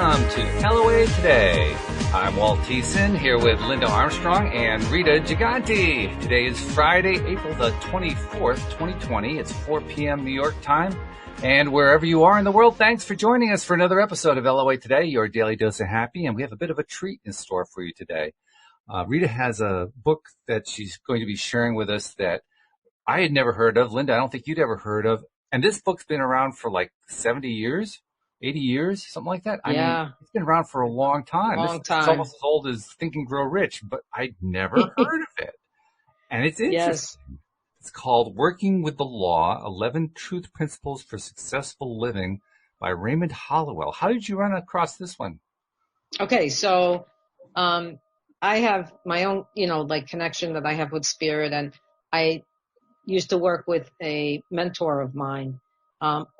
welcome to LOA Today. I'm Walt Thiessen here with Linda Armstrong and Rita Giganti. Today is Friday, April the 24th, 2020. It's 4 p.m. New York time. And wherever you are in the world, thanks for joining us for another episode of LOA Today, your daily dose of happy. And we have a bit of a treat in store for you today. Rita has a book that she's going to be sharing with us that I had never heard of. Linda, I don't think you'd ever heard of. And this book's been around for like 70 years, 80 years, something like that. I mean, it's been around for a long time. It's almost as old as Think and Grow Rich, but I'd never heard of it. And it's interesting. Yes. It's called Working with the Law, 11 Truth Principles for Successful Living by Raymond Holliwell. How did you run across this one? Okay, so I have my own, connection that I have with spirit, and I used to work with a mentor of mine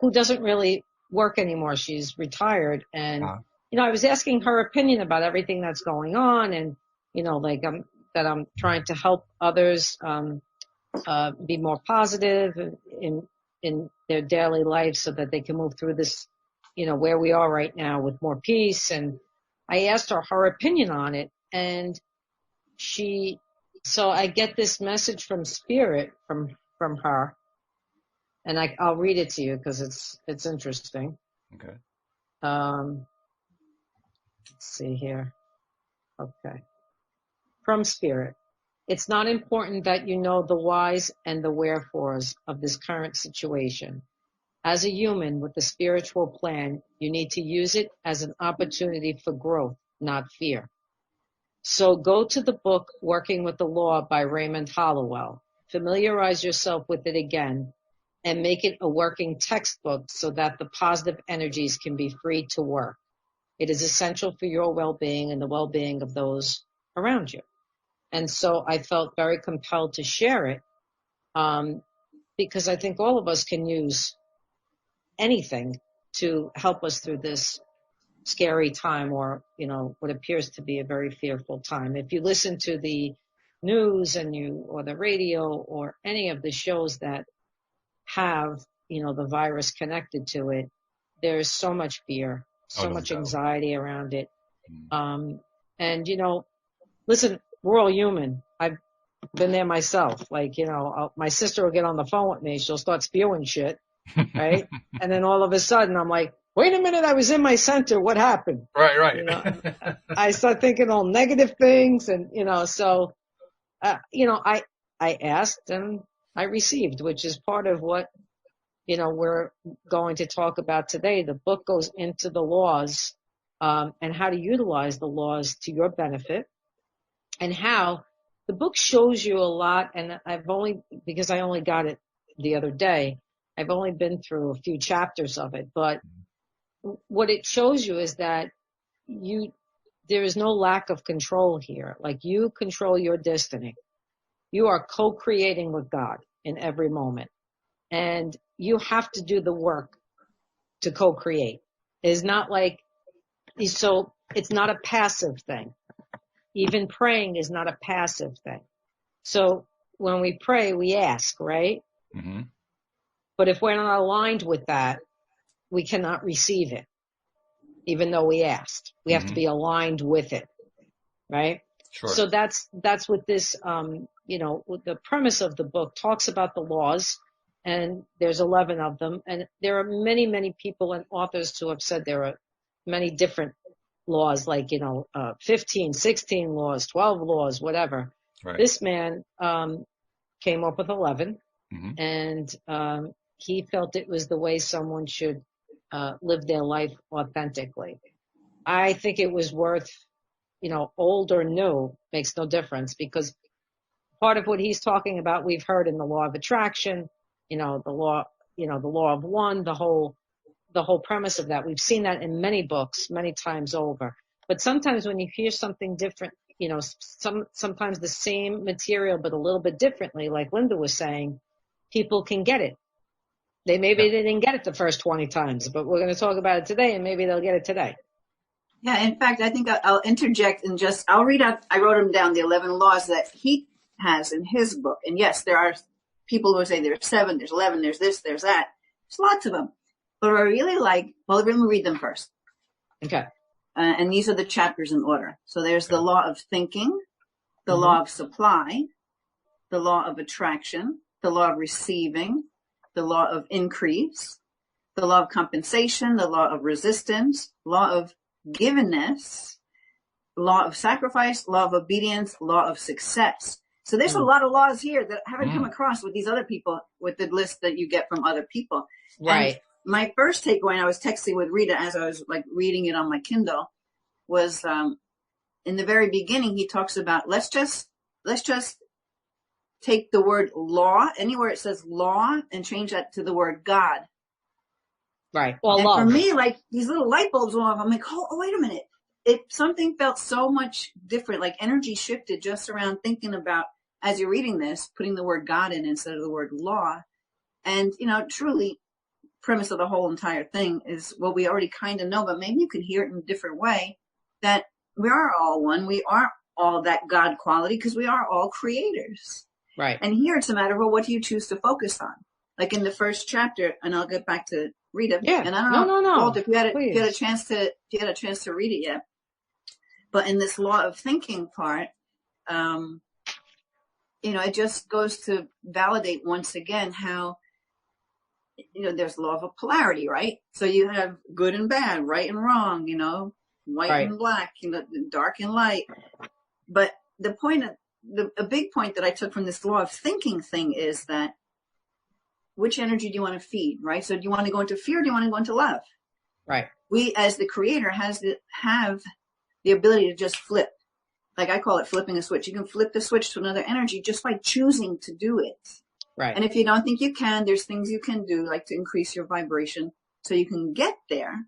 who doesn't really work anymore. She's retired, and I was asking her opinion about everything that's going on, and that I'm trying to help others be more positive in their daily life so that they can move through this, where we are right now with more peace. And I asked her opinion on it, and so I get this message from spirit from her, and I'll read it to you because it's interesting. Okay. Let's see here. Okay. From spirit. It's not important that you know the whys and the wherefores of this current situation. As a human with a spiritual plan, you need to use it as an opportunity for growth, not fear. So go to the book Working with the Law by Raymond Holliwell. Familiarize yourself with it again and make it a working textbook so that the positive energies can be free to work. It is essential for your well-being and the well-being of those around you. And so I felt very compelled to share it because I think all of us can use anything to help us through this scary time, or, what appears to be a very fearful time. If you listen to the news or the radio or any of the shows that have, the virus connected to it, there's so much fear, so much anxiety around it. And, listen, we're all human. I've been there myself. My sister will get on the phone with me. She'll start spewing shit, right? And then all of a sudden I'm like, wait a minute, I was in my center. What happened? Right. I start thinking all negative things, and, so, I asked and I received, which is part of what, we're going to talk about today. The book goes into the laws, and how to utilize the laws to your benefit, and how the book shows you a lot. And because I only got it the other day, I've only been through a few chapters of it, but what it shows you is that there is no lack of control here. Like, you control your destiny. You are co-creating with God in every moment. And you have to do the work to co-create. It's not it's not a passive thing. Even praying is not a passive thing. So when we pray, we ask, right? Mm-hmm. But if we're not aligned with that, we cannot receive it, even though we asked. We have to be aligned with it, right? Sure. So that's what this, the premise of the book talks about the laws, and there's 11 of them. And there are many, many people and authors who have said there are many different laws, 15, 16 laws, 12 laws, whatever. Right. This man came up with 11, and he felt it was the way someone should live their life authentically. I think it was worth, old or new, makes no difference, because part of what he's talking about, we've heard in the law of attraction, the law of one, the whole premise of that. We've seen that in many books, many times over. But sometimes when you hear something different, sometimes the same material, but a little bit differently, like Linda was saying, people can get it. They didn't get it the first 20 times, but we're going to talk about it today, and maybe they'll get it today. Yeah, in fact, I think I'll interject and I'll read out, I wrote them down, the 11 laws that he has in his book. And yes, there are people who say there's 7, there's 11, there's this, there's that. There's lots of them. But I really let me read them first. Okay. And these are the chapters in order. So there's the law of thinking, the law of supply, the law of attraction, the law of receiving, the law of increase, the law of compensation, the law of resistance, law of givenness, law of sacrifice, law of obedience, law of success. So there's a lot of laws here that I haven't come across with these other people, with the list that you get from other people. Right. And my first takeaway, and I was texting with Rita as I was like reading it on my Kindle, was in the very beginning, he talks about let's just take the word law, anywhere it says law, and change that to the word God. Right. Well, and love. for me, like these little light bulbs went off. I'm like, oh, wait a minute. Something felt so much different, like energy shifted just around thinking about, as you're reading this, putting the word God in instead of the word law. And, truly, premise of the whole entire thing is what we already kind of know, but maybe you can hear it in a different way, that we are all one. We are all that God quality because we are all creators. Right. And here it's a matter of, well, what do you choose to focus on? Like in the first chapter, and I'll get back to Rita. Yeah. And I don't know, No. Walt, if you had a chance to read it yet. But in this law of thinking part, it just goes to validate once again how, there's law of polarity, right? So you have good and bad, right and wrong, white and black, dark and light. But the point a big point that I took from this law of thinking thing is that which energy do you want to feed, right? So do you want to go into fear or do you want to go into love? Right. We, as the creator, have the ability to just flip. Like I call it flipping a switch. You can flip the switch to another energy just by choosing to do it. Right. And if you don't think you can, there's things you can do, like to increase your vibration so you can get there.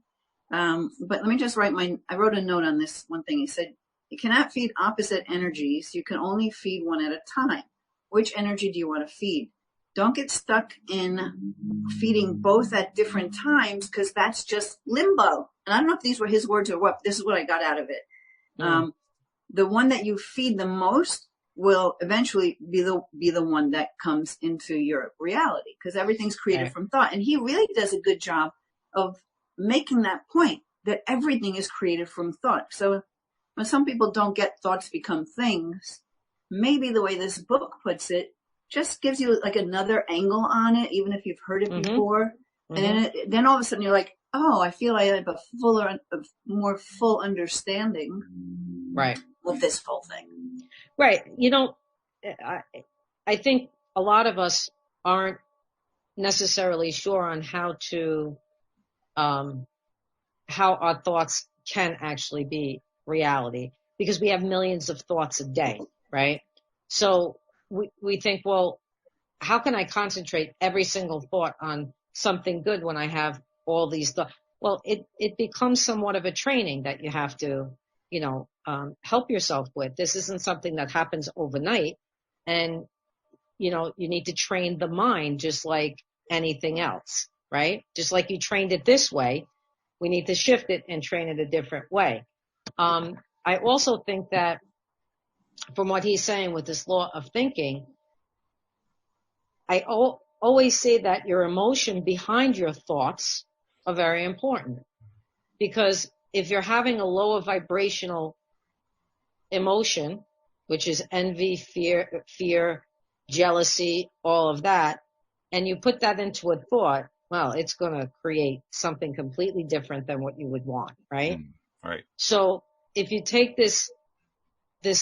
But let me just I wrote a note on this one thing. He said, you cannot feed opposite energies. You can only feed one at a time. Which energy do you want to feed? Don't get stuck in feeding both at different times, because that's just limbo. And I don't know if these were his words or what. This is what I got out of it. The one that you feed the most will eventually be the one that comes into your reality, because everything's created from thought. And he really does a good job of making that point, that everything is created from thought. So when some people don't get thoughts become things, maybe the way this book puts it just gives you like another angle on it, even if you've heard it before. And then all of a sudden you're like, oh, I feel I have a more full understanding of this whole thing. Right. I think a lot of us aren't necessarily sure on how our thoughts can actually be reality, because we have millions of thoughts a day, right? So we think, well, how can I concentrate every single thought on something good when I have all these thoughts? Well, it becomes somewhat of a training that you have to, help yourself with. This isn't something that happens overnight. And, you need to train the mind just like anything else, right? Just like you trained it this way, we need to shift it and train it a different way. I also think that from what he's saying with this law of thinking, I always say that your emotion behind your thoughts are very important, because if you're having a lower vibrational emotion, which is envy, fear, jealousy, all of that, and you put that into a thought, well, it's going to create something completely different than what you would want, right? Right. So if you take this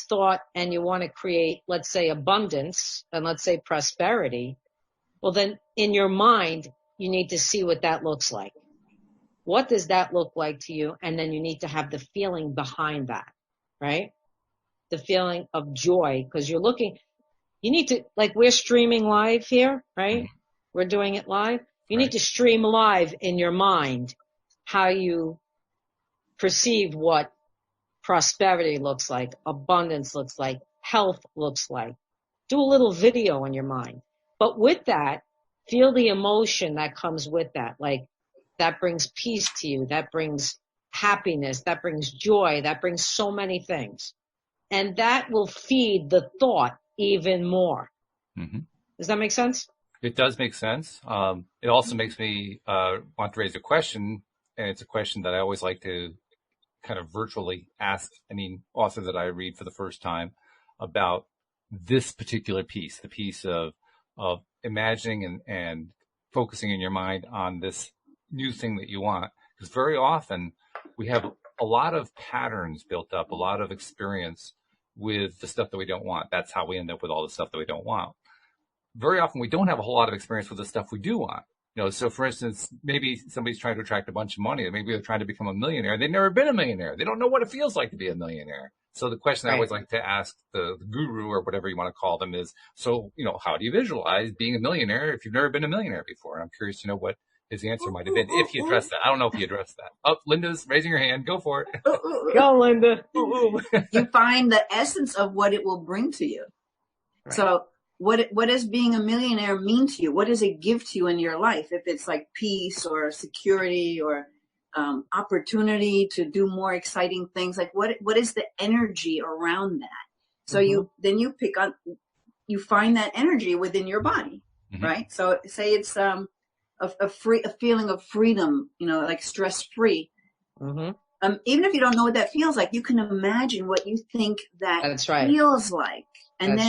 thought and you want to create, let's say, abundance and let's say prosperity, well, then in your mind, you need to see what that looks like. What does that look like to you? And then you need to have the feeling behind that, right? The feeling of joy, because you need to, like we're streaming live here, right? We're doing it live. You need to stream live in your mind how you perceive what prosperity looks like, abundance looks like, health looks like. Do a little video in your mind. But with that, feel the emotion that comes with that. Like that brings peace to you. That brings happiness. That brings joy. That brings so many things. And that will feed the thought even more. Does that make sense? It does make sense. It also makes me want to raise a question, and it's a question that I always like to kind of virtually ask any author that I read for the first time about this particular piece, the piece of imagining and focusing in your mind on this new thing that you want. Because very often we have a lot of patterns built up, a lot of experience with the stuff that we don't want. That's how we end up with all the stuff that we don't want. Very often we don't have a whole lot of experience with the stuff we do want. So for instance, maybe somebody's trying to attract a bunch of money, maybe they're trying to become a millionaire. They've never been a millionaire. They don't know what it feels like to be a millionaire. So the question I always like to ask the guru or whatever you want to call them is, so, how do you visualize being a millionaire if you've never been a millionaire before? I'm curious to know what his answer might have been, if he addressed that. I don't know if he addressed that. Oh, Linda's raising her hand. Go for it. Go, Linda. You find the essence of what it will bring to you. Right. So what does being a millionaire mean to you? What does it give to you in your life? If it's like peace or security or opportunity to do more exciting things, like what is the energy around that? So you find that energy within your body, right? So say it's a feeling of freedom, like stress free. Even if you don't know what that feels like, you can imagine what you think that feels like, and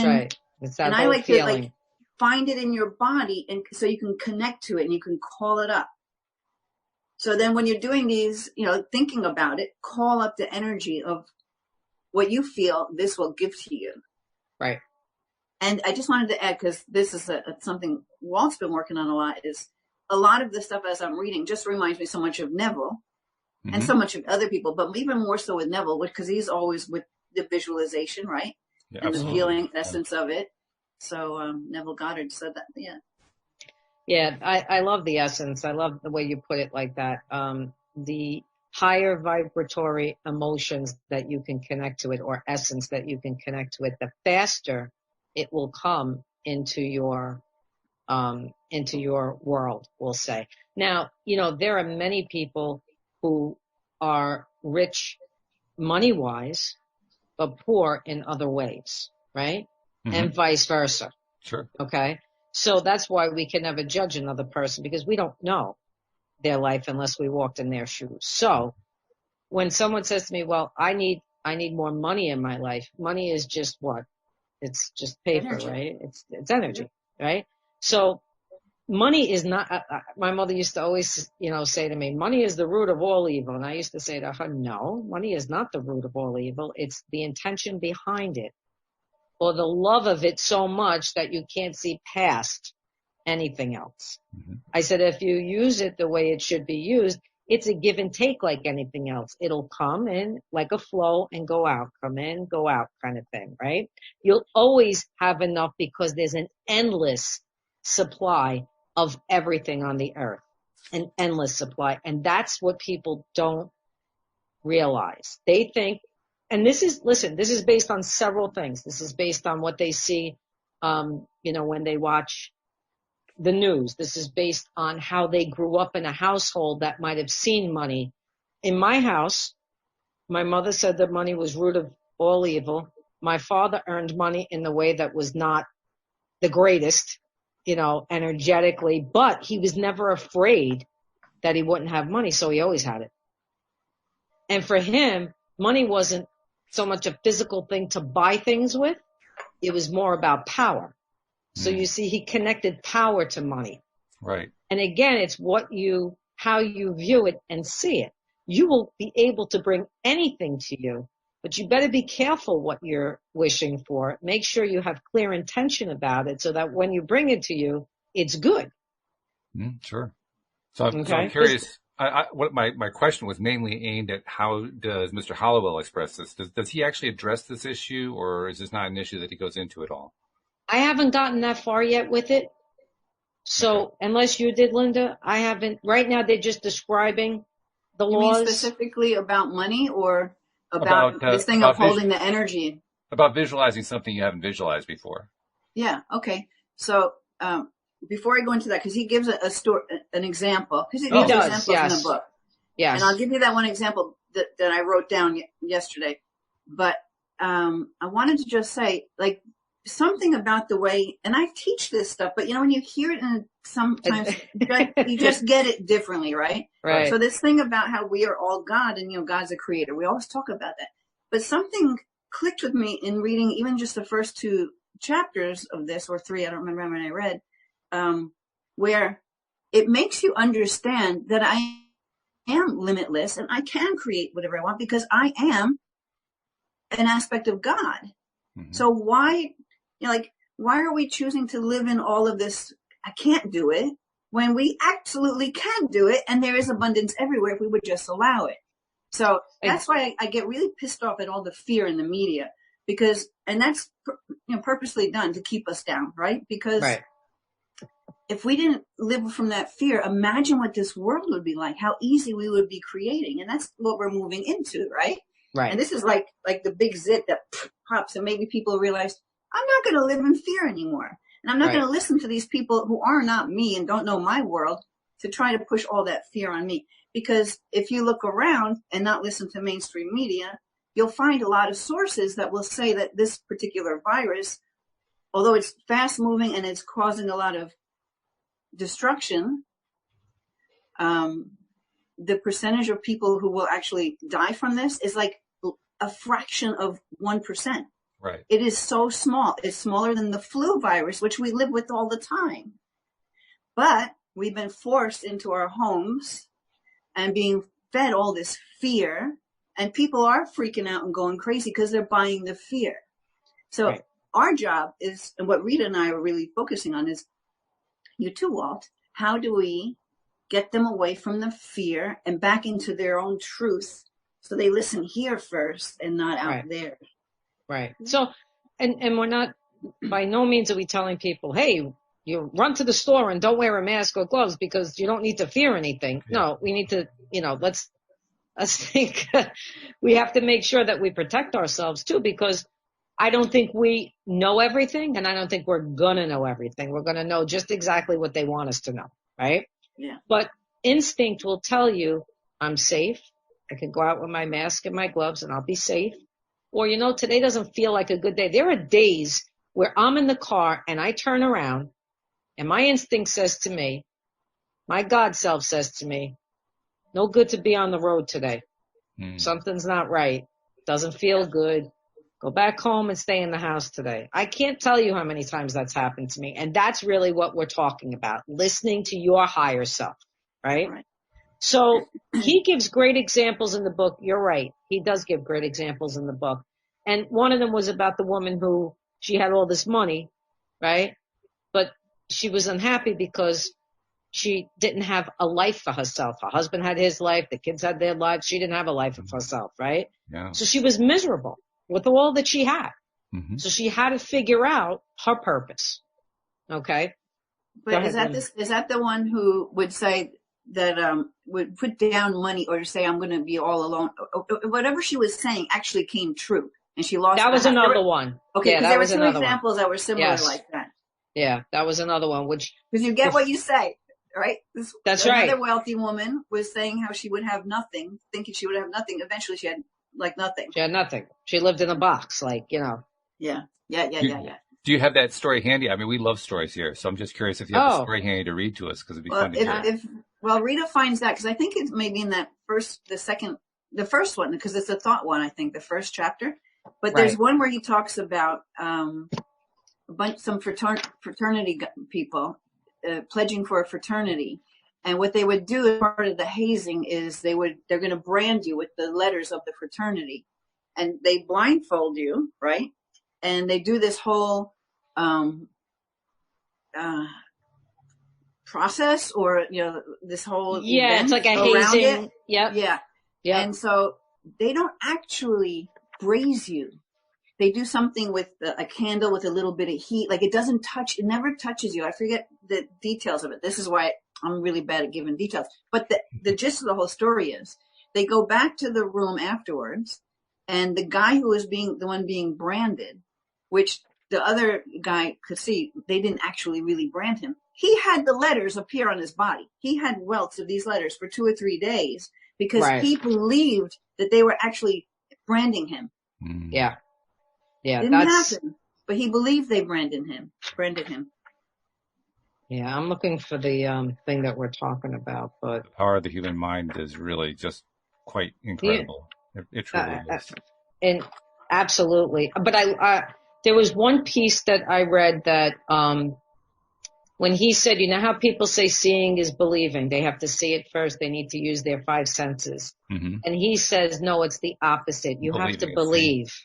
It's that and I like feeling. To find it in your body, and so you can connect to it and you can call it up. So then when you're doing these, thinking about it, call up the energy of what you feel this will give to you. Right. And I just wanted to add, because this is something Walt's been working on a lot, is a lot of the stuff as I'm reading just reminds me so much of Neville and so much of other people, but even more so with Neville, because he's always with the visualization, right? Yeah, and absolutely. the feeling essence of it. So Neville Goddard said that, Yeah, I love the essence. I love the way you put it like that. The higher vibratory emotions that you can connect to it, or essence that you can connect to it, the faster it will come into your world, we'll say. Now, there are many people who are rich money-wise, but poor in other ways, right? And vice versa. Sure. Okay. So that's why we can never judge another person, because we don't know their life unless we walked in their shoes. So when someone says to me, well, I need more money in my life, money is just what? It's just paper, energy. Right? It's energy, right? So money is not, my mother used to always, say to me, money is the root of all evil. And I used to say to her, no, money is not the root of all evil. It's the intention behind it, or the love of it so much that you can't see past anything else. I said, if you use it the way it should be used, it's a give and take like anything else. It'll come in like a flow and go out, come in, go out kind of thing, right? You'll always have enough because there's an endless supply of everything on the earth, an endless supply. And that's what people don't realize. They think, and this is based on several things. This is based on what they see, when they watch the news. This is based on how they grew up in a household that might have seen money. In my house, my mother said that money was root of all evil. My father earned money in the way that was not the greatest, energetically, but he was never afraid that he wouldn't have money, so he always had it. And for him, money wasn't so much a physical thing to buy things with. It was more about power. So you see, he connected power to money. Right. And again, it's how you view it and see it. You will be able to bring anything to you, but you better be careful what you're wishing for. Make sure you have clear intention about it so that when you bring it to you, it's good. Sure. So I'm curious. What my question was mainly aimed at, how does Mr. Holliwell express this? Does he actually address this issue, or is this not an issue that he goes into at all? I haven't gotten that far yet with it. So unless you did, Linda, I haven't. Right now, they're just describing the laws. You mean specifically about money, or about this thing of holding the energy? About visualizing something you haven't visualized before. Yeah. Okay. So before I go into that, because he gives an example, because he gives examples in the book. Yes. And I'll give you that one example that I wrote down yesterday. But I wanted to just say, like, something about the way, and I teach this stuff, but when you hear it, sometimes you just get it differently, right? Right. So this thing about how we are all God and, God's a creator, we always talk about that. But something clicked with me in reading even just the first 2 chapters of this, or 3, I don't remember how many I read, where it makes you understand that I am limitless and I can create whatever I want because I am an aspect of God. Mm-hmm. So why are we choosing to live in all of this, I can't do it, when we absolutely can do it, and there is abundance everywhere if we would just allow it. So that's why I get really pissed off at all the fear in the media, and that's purposely done to keep us down, right? Because if we didn't live from that fear, imagine what this world would be like, how easy we would be creating. And that's what we're moving into, right? Right. And this is like the big zit that pops, and maybe people realize, I'm not going to live in fear anymore. And I'm not going to listen to these people who are not me and don't know my world to try to push all that fear on me. Because if you look around and not listen to mainstream media, you'll find a lot of sources that will say that this particular virus, although it's fast moving and it's causing a lot of destruction, the percentage of people who will actually die from this is like a fraction of 1%. Right. It is so small. It's smaller than the flu virus, which we live with all the time. But we've been forced into our homes and being fed all this fear, and people are freaking out and going crazy because they're buying the fear. So our job is, and what Rita and I are really focusing on is, you too, Walt, how do we get them away from the fear and back into their own truth so they listen here first and not out there? Right. So, and we're not, by no means are we telling people, hey, you run to the store and don't wear a mask or gloves because you don't need to fear anything. Yeah. No, we need to, let's think we have to make sure that we protect ourselves too, because I don't think we know everything, and I don't think we're going to know everything. We're going to know just exactly what they want us to know. Right. Yeah. But instinct will tell you I'm safe. I can go out with my mask and my gloves and I'll be safe. Or, today doesn't feel like a good day. There are days where I'm in the car and I turn around and my instinct says to me, my God self says to me, no good to be on the road today. Something's not right. Doesn't feel good. Go back home and stay in the house today. I can't tell you how many times that's happened to me. And that's really what we're talking about, listening to your higher self, right? So he gives great examples in the book. You're right. He does give great examples in the book. And one of them was about the woman who, she had all this money, right? But she was unhappy because she didn't have a life for herself. Her husband had his life. The kids had their lives. She didn't have a life for herself, right? Yeah. So she was miserable with all that she had. Mm-hmm. So she had to figure out her purpose. Okay. But is that the one who would say that would put down money or say I'm going to be all alone? Whatever she was saying actually came true, and she lost. That was another one. Okay, yeah, there were two examples that were similar like that. Yeah, that was another one. Because you get what you say, right? That's right. Another wealthy woman was saying how she would have nothing, thinking she would have nothing. Eventually, she had nothing. She had nothing. She lived in a box, Yeah. Do you have that story handy? I mean, we love stories here, so I'm just curious if you have the story handy to read to us, because it'd be fun to hear. Well, Rita finds that, because I think it's maybe in that the first one, because it's a thought one, I think, the first chapter. But there's one where he talks about some fraternity people pledging for a fraternity. And what they would do as part of the hazing is they're going to brand you with the letters of the fraternity. And they blindfold you, right? And they do this whole process, or this whole event, it's like a hazing. Yeah. And so they don't actually braise you. They do something with a candle with a little bit of heat. Like it never touches you. I forget the details of it. This is why I'm really bad at giving details. But the gist of the whole story is they go back to the room afterwards, and the guy who was the one being branded, which the other guy could see, they didn't actually really brand him. He had the letters appear on his body. He had welts of these letters for 2 or 3 days because he believed that they were actually branding him. Yeah. Yeah. Didn't happen. But he believed they branded him. Yeah, I'm looking for the thing that we're talking about, but The power of the human mind is really just quite incredible. It truly is. And absolutely. But there was one piece that I read that when he said, you know how people say seeing is believing, they have to see it first, they need to use their five senses. Mm-hmm. And he says, no, it's the opposite. You have to believe,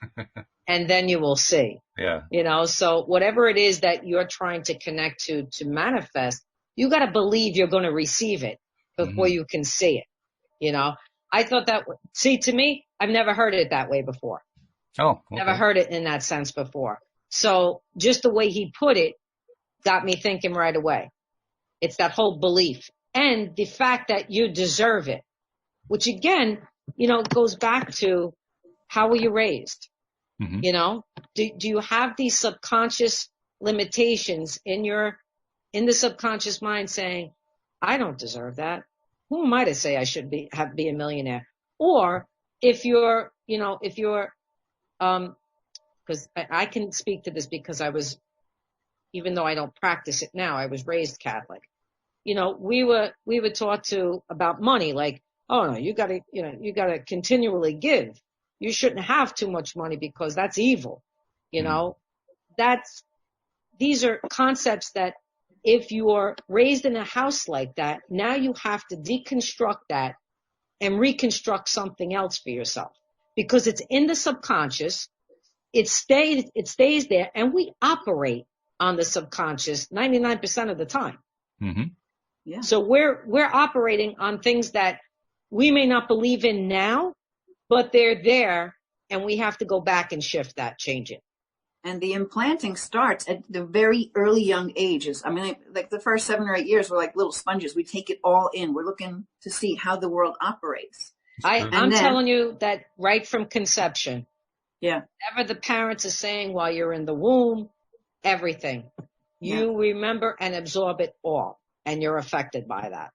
and then you will see. Yeah. You know, so whatever it is that you're trying to connect to manifest, you got to believe you're going to receive it before you can see it. You know, I thought to me, I've never heard it that way before. Oh, okay. Never heard it in that sense before. So just the way he put it got me thinking right away. It's that whole belief and the fact that you deserve it, which again, you know, goes back to how were you raised? Mm-hmm. You know, do you have these subconscious limitations in the subconscious mind saying, I don't deserve that. Who am I to say I should be a millionaire? Or if you're, because I can speak to this because I was, even though I don't practice it now, I was raised Catholic. You know, we were taught about money, like, oh no, you gotta continually give. You shouldn't have too much money because that's evil. You know, these are concepts that if you are raised in a house like that, now you have to deconstruct that and reconstruct something else for yourself because it's in the subconscious. It stays there, and we operate on the subconscious 99% of the time. Mm-hmm. Yeah. So we're operating on things that we may not believe in now, but they're there, and we have to go back and shift that, change it. And the implanting starts at the very early young ages. I mean, like the first 7 or 8 years, we're like little sponges. We take it all in. We're looking to see how the world operates. I'm telling you that right from conception. Yeah. Whatever the parents are saying while you're in the womb, everything. You remember and absorb it all, and you're affected by that.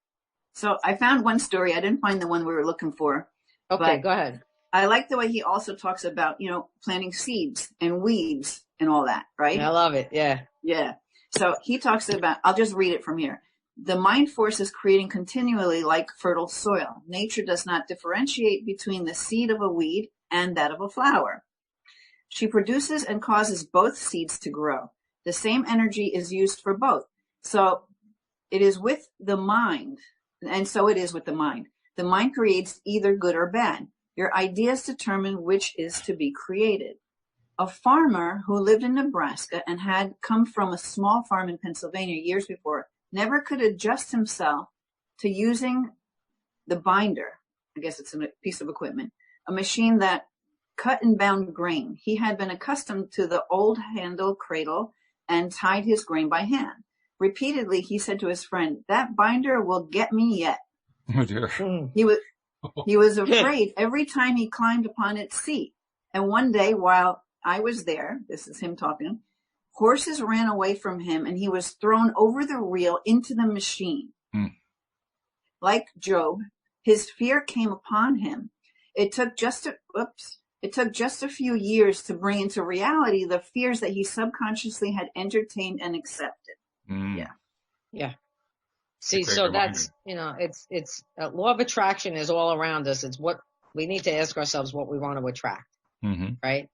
So I found one story. I didn't find the one we were looking for. Okay, go ahead. I like the way he also talks about, you know, planting seeds and weeds and all that, right? I love it. Yeah. Yeah. So he talks about, I'll just read it from here. The mind force is creating continually like fertile soil. Nature does not differentiate between the seed of a weed and that of a flower. She produces and causes both seeds to grow. The same energy is used for both. So it is with the mind, and so it is with the mind. The mind creates either good or bad. Your ideas determine which is to be created. A farmer who lived in Nebraska and had come from a small farm in Pennsylvania years before never could adjust himself to using the binder. I guess it's a piece of equipment, a machine that cut and bound grain. He had been accustomed to the old handle cradle and tied his grain by hand. Repeatedly, he said to his friend, that binder will get me yet. Oh dear. He was afraid every time he climbed upon its seat. And one day while I was there, this is him talking, horses ran away from him and he was thrown over the reel into the machine. Like Job, his fear came upon him. It took just a few years to bring into reality the fears that he subconsciously had entertained and accepted. Yeah. See, so that's, you know, it's law of attraction is all around us. It's what we need to ask ourselves what we want to attract. Right.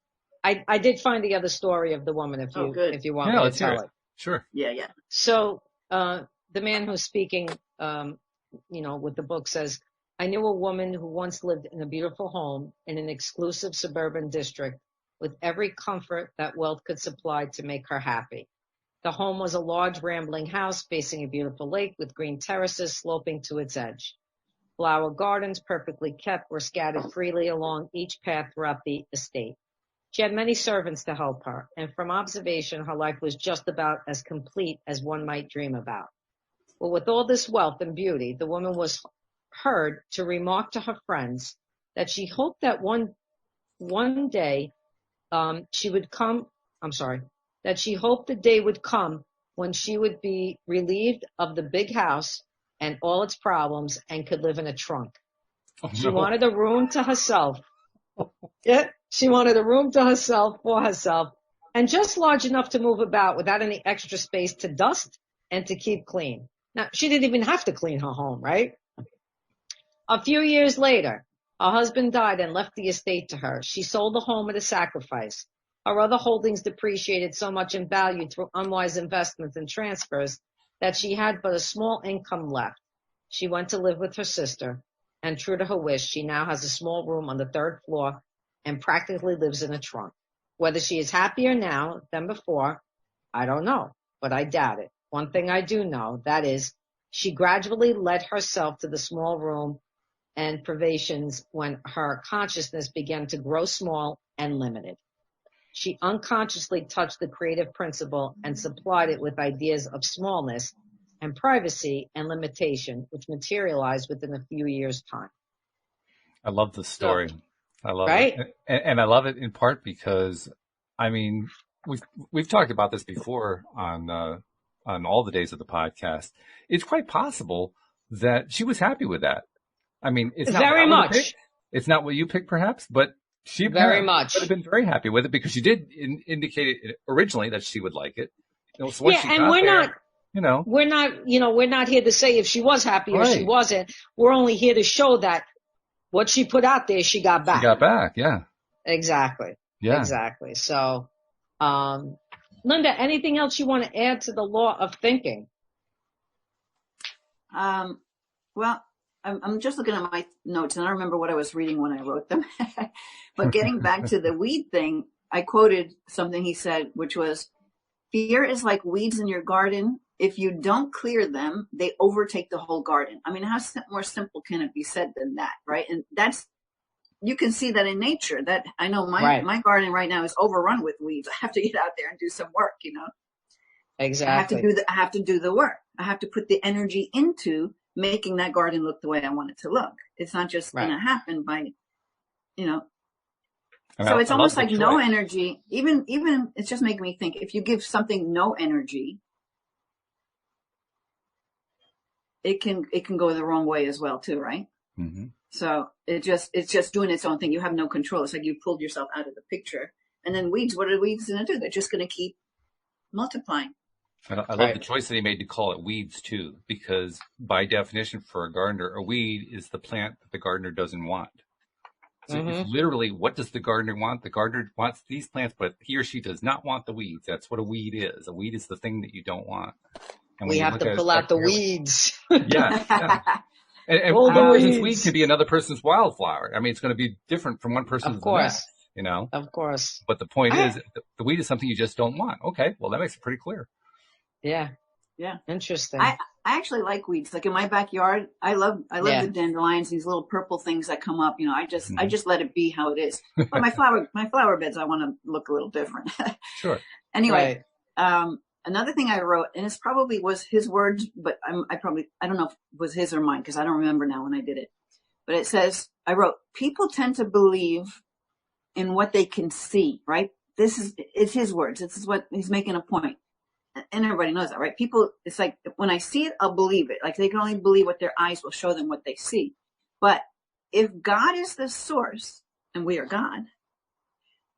I did find the other story of the woman if you want me to tell it. Sure. Yeah. So, the man who's speaking, with the book says, I knew a woman who once lived in a beautiful home in an exclusive suburban district with every comfort that wealth could supply to make her happy. The home was a large rambling house facing a beautiful lake with green terraces sloping to its edge. Flower gardens, perfectly kept, were scattered freely along each path throughout the estate. She had many servants to help her, and from observation, her life was just about as complete as one might dream about. Well, with all this wealth and beauty, the woman was heard to remark to her friends that she hoped that one day that she hoped the day would come when she would be relieved of the big house and all its problems and could live in a trunk. She wanted a room to herself. She wanted a room to herself for herself and just large enough to move about without any extra space to dust and to keep clean. Now, she didn't even have to clean her home, right? A few years later, her husband died and left the estate to her. She sold the home at a sacrifice. Her other holdings depreciated so much in value through unwise investments and transfers that she had but a small income left. She went to live with her sister, and true to her wish, she now has a small room on the 3rd floor and practically lives in a trunk. Whether she is happier now than before, I don't know, but I doubt it. One thing I do know, that is, she gradually led herself to the small room and privations when her consciousness began to grow small and limited. She unconsciously touched the creative principle and supplied it with ideas of smallness and privacy and limitation, which materialized within a few years' time. I love the story. So, I love right? it. And I love it in part because, I mean, we've talked about this before on all the days of the podcast. It's quite possible that she was happy with that. I mean, it's not very much. It's not what you picked, perhaps, but she very much would have been very happy with it because she did indicate it originally that she would like it. You know, so yeah, and we're not here to say if she was happy or she wasn't. We're only here to show that what she put out there, she got back. She got back, yeah. Exactly. Yeah. Exactly. So, Linda, anything else you want to add to the law of thinking? Well, I'm just looking at my notes, and I don't remember what I was reading when I wrote them. But getting back to the weed thing, I quoted something he said, which was, fear is like weeds in your garden. If you don't clear them, they overtake the whole garden. I mean, how more simple can it be said than that, right? And you can see that in nature. That I know my garden right now is overrun with weeds. I have to get out there and do some work, you know. Exactly. I have to do the work. I have to put the energy into making that garden look the way I want it to look. It's not just going to happen by, you know. So it's almost like no energy. Even it's just making me think, if you give something no energy, it can go the wrong way as well too, right? Mm-hmm. So it's just doing its own thing. You have no control. It's like you pulled yourself out of the picture. And then weeds, what are weeds going to do? They're just going to keep multiplying. I love the choice that he made to call it weeds too, because by definition for a gardener, a weed is the plant that the gardener doesn't want. So it's literally, what does the gardener want? The gardener wants these plants, but he or she does not want the weeds. That's what a weed is. A weed is the thing that you don't want. And we have to pull out the weeds. Yeah. And one person's weed could be another person's wildflower. I mean, it's going to be different from one person to the next, you know? Of course. But the point is, the weed is something you just don't want. Okay, well, that makes it pretty clear. Yeah. Yeah. Interesting. I actually like weeds. Like in my backyard, I love the dandelions, these little purple things that come up. You know, I just let it be how it is. But my flower beds, I want to look a little different. Sure. Anyway, another thing I wrote, and it probably was his words, but I don't know if it was his or mine because I don't remember now when I did it. But it says, I wrote, people tend to believe in what they can see, right? It's his words. This is what he's making a point. And everybody knows that, right? People, it's like, when I see it, I'll believe it. Like they can only believe what their eyes will show them what they see. But if God is the source and we are God,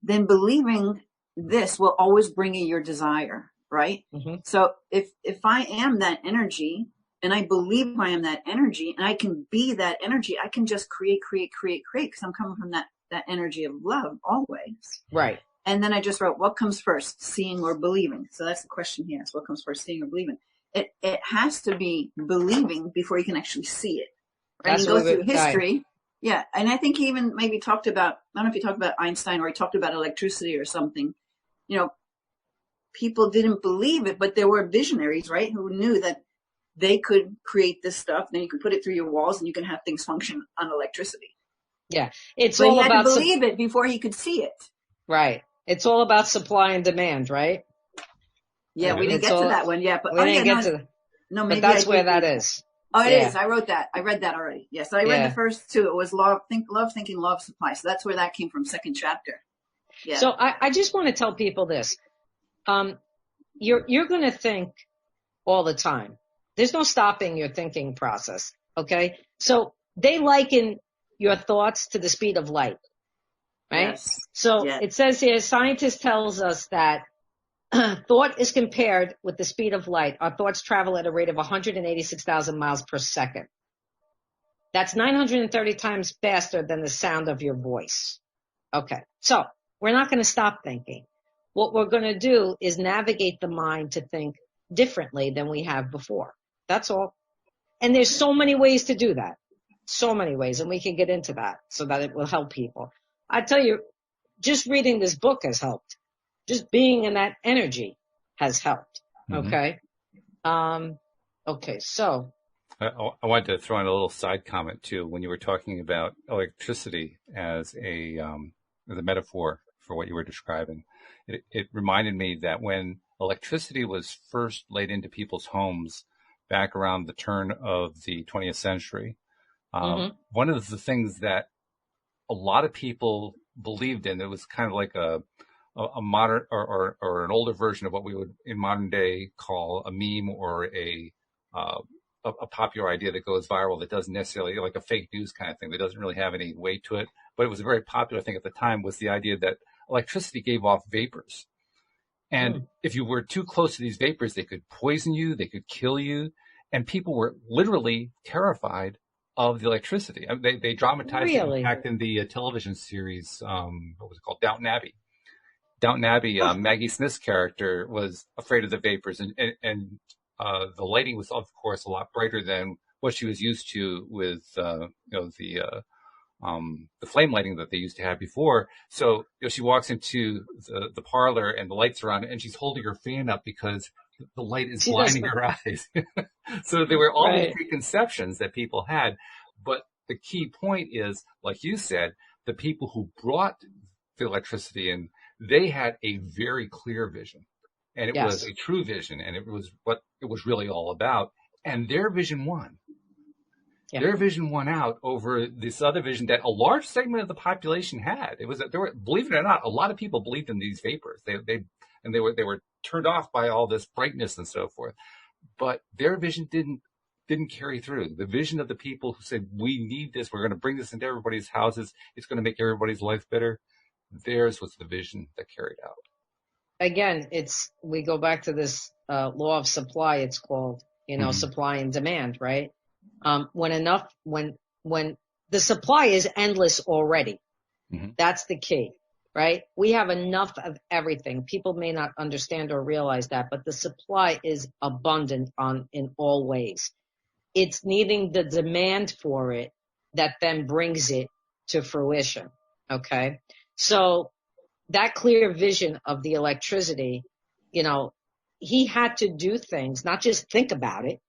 then believing this will always bring you your desire, right? Mm-hmm. So if I am that energy and I believe I am that energy and I can be that energy, I can just create because I'm coming from that energy of love always. Right. And then I just wrote, what comes first, seeing or believing? So that's the question here. So what comes first, seeing or believing? It has to be believing before you can actually see it. Right? And go through history. Yeah. And I think he even maybe talked about, I don't know if he talked about Einstein or he talked about electricity or something. You know, people didn't believe it, but there were visionaries, right, who knew that they could create this stuff. Then you can put it through your walls and you can have things function on electricity. Yeah. It's but all he had about to believe it before he could see it. Right. It's all about supply and demand, right? Yeah, we didn't get to that one yet. But maybe but that's where that is. Oh, it is. I wrote that. I read that already. Yeah, so I read the first two. It was love, thinking, love, supply. So that's where that came from, second chapter. Yeah. So I just want to tell people this. You're going to think all the time. There's no stopping your thinking process, okay? So they liken your thoughts to the speed of light. right? Yes. So Yes. it says here, scientists tells us that thought is compared with the speed of light. Our thoughts travel at a rate of 186,000 miles per second. That's 930 times faster than the sound of your voice. Okay, so we're not going to stop thinking. What we're going to do is navigate the mind to think differently than we have before. That's all. And there's so many ways to do that. So many ways, and we can get into that so that it will help people. I tell you, just reading this book has helped. Just being in that energy has helped. Okay. Okay. So I wanted to throw in a little side comment too. When you were talking about electricity as a metaphor for what you were describing, it reminded me that when electricity was first laid into people's homes back around the turn of the 20th century, one of the things that a lot of people believed in, it was kind of like a modern or an older version of what we would in modern day call a meme or a popular idea that goes viral that doesn't necessarily, like a fake news kind of thing that doesn't really have any weight to it. But it was a very popular thing at the time, was the idea that electricity gave off vapors. And if you were too close to these vapors, they could poison you, they could kill you. And people were literally terrified of the electricity. I mean, they dramatized it, in fact, in the television series, what was it called? Downton Abbey. Downton Abbey, Maggie Smith's character was afraid of the vapors, and the lighting was, of course, a lot brighter than what she was used to with, the flame lighting that they used to have before. So, she walks into the parlor and the lights are on, and she's holding her fan up because the light is blinding her eyes. So there were all these preconceptions that people had. But the key point is, like you said, the people who brought the electricity in, they had a very clear vision, and it was a true vision, and it was what it was really all about. And their vision won. Yeah. Their vision won out over this other vision that a large segment of the population had. It was that believe it or not, a lot of people believed in these vapors. They were turned off by all this brightness and so forth. But their vision didn't carry through. The vision of the people who said, we need this, we're going to bring this into everybody's houses, it's going to make everybody's life better. Theirs was the vision that carried out. Again, we go back to this law of supply, it's called, supply and demand, right? When the supply is endless already, that's the key, right? We have enough of everything. People may not understand or realize that, but the supply is abundant in all ways. It's needing the demand for it that then brings it to fruition. Okay. So that clear vision of the electricity, he had to do things, not just think about it.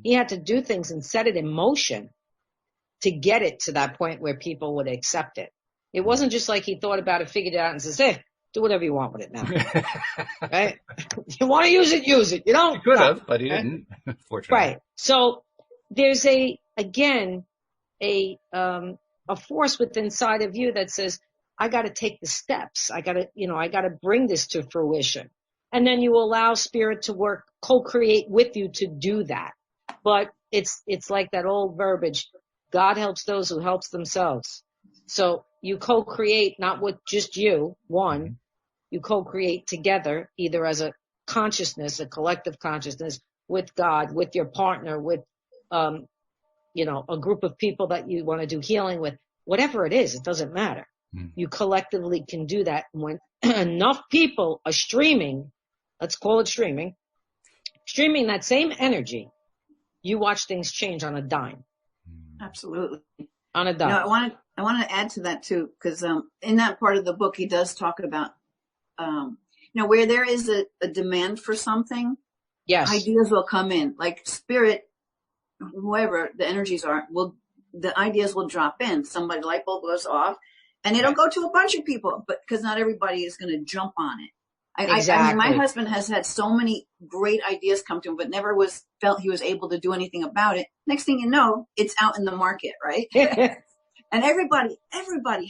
He had to do things and set it in motion to get it to that point where people would accept it. It wasn't just like he thought about it, figured it out, and says, hey, do whatever you want with it now. Right? You want to use it, use it. You don't? He could have, but he didn't, fortunately. Right. So there's a force within inside of you that says, I got to take the steps. I got to bring this to fruition. And then you allow spirit to work, co-create with you to do that. But it's like that old verbiage, God helps those who helps themselves. So you co-create not with just you, you co-create together, either as a consciousness, a collective consciousness, with God, with your partner, with, a group of people that you want to do healing with, whatever it is, it doesn't matter. You collectively can do that. When enough people are streaming, let's call it streaming that same energy, you watch things change on a dime. Absolutely. On a dime. I want to add to that too, because in that part of the book, he does talk about, where there is a demand for something, ideas will come in. Like spirit, whoever the energies are, the ideas will drop in. Somebody light bulb goes off, and it'll go to a bunch of people, but because not everybody is going to jump on it. Exactly. I mean, my husband has had so many great ideas come to him, but never felt he was able to do anything about it. Next thing you know, it's out in the market, right? And everybody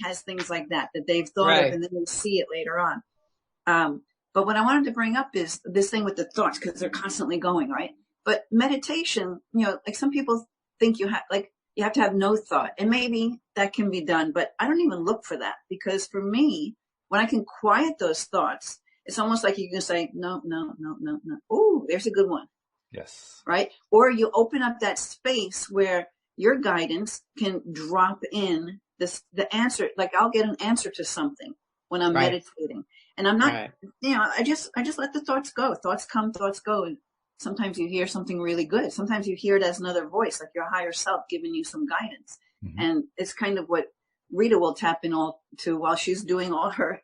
has things like that they've thought of, and then they see it later on. But what I wanted to bring up is this thing with the thoughts, because they're constantly going, right? But meditation, like some people think you have, like You have to have no thought. And maybe that can be done, but I don't even look for that, because for me, when I can quiet those thoughts, it's almost like you can say, no, no, no, no, no. Oh, there's a good one. Yes. Right? Or you open up that space where your guidance can drop in the answer. Like I'll get an answer to something when I'm meditating, and I'm not, I just let the thoughts go. Thoughts come, thoughts go. And sometimes you hear something really good. Sometimes you hear it as another voice, like your higher self giving you some guidance. Mm-hmm. And it's kind of what Rita will tap in all to while she's doing all her.